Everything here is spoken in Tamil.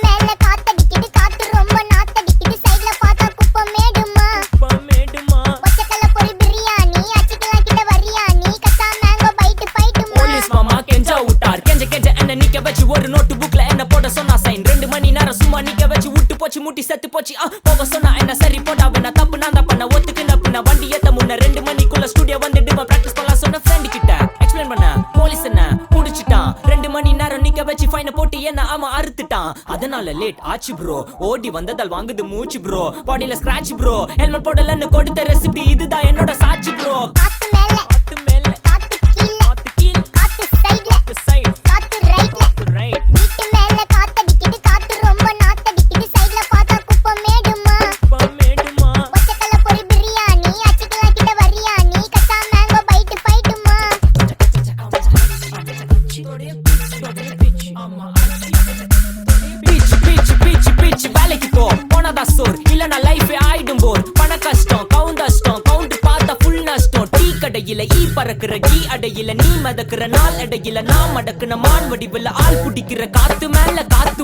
மேல காத்தடிக்குது காத்து ரொம்ப நாத்தடிக்குது சைடுல பார்த்தா குப்பை மேடுமா ஒச்சக்கல்ல பொரி பிரியாணி அச்சிக்கலாம் கிட்ட வரியாணி கச்சா மேங்கோ பைட்டு பைட்டுமா போலீஸ் மாமா கெஞ்சா விட்டார் கெஞ்ச என்ன நிக்க வச்சு ஒரு நோட்டு புக்ல என்ன போட சொன்னா சைன் 2 மணி நேரம் சும்மா நிக்க வச்சு விட்டு போச்சு முட்டி செத்து போச்சு போக சொன்னா என்ன சரி போட்டா வேணா தப்பு நான் தான் பண்ண ஒத்துக்கு நப்புன வண்டி ஏத்த முன்ன 2 மணிக்குள்ள ஸ்டுடியோ வந்துட்டு பிராக்டிஸ் பண்ணலாம் சொன்ன ஃப்ரெண்ட் கிட்ட எக்ஸ்பிளைன் பண்ண போலீஸ் என்ன புடிச்சிட்டான் 2 மணி நேரம் நிக்க வச்சு ஃபைன போட்டு என்ன அவன் அறுத்துட்டான் அதனால லேட் ஆச்சு ப்ரோ ஓடி வந்ததால் வாங்குது மூச்சு ப்ரோ பாடியில ஸ்கிராட்ச் ப்ரோ ஹெல்மெட் போடலன்னு கொடுத்த ரெசிபி இதுதான் என்னோட சாட்சி ப்ரோ காத்து மேல காத்து கீழ காத்து சைடுல காத்து ரைட்ல வீட்டு மேல காத்தடிக்குது காத்து ரொம்ப நாத்தடிக்குது சைடுல பார்த்தா குப்பை மேடுமா ஒச்சக்கல்ல பொரி பிரியாணி அச்சிக்கலாம் கிட்ட வரியாணி கச்சா மேங்கோ பைட்டு பைட்டுமா பீச் வேலைக்கு போ போனதா சோர் இல்லனா லைஃப் ஆயிடும் போர் பண கஷ்டம் கவுண்ட் பார்த்தா ஃபுல் நஷ்டம் டீ கடையில ஈ பறக்குற கீ அடையில நீ மதக்குற நாள் அடையில நான் மடக்குன மான் வடிவுல ஆள் புடிக்கிற காத்து மேல காத்து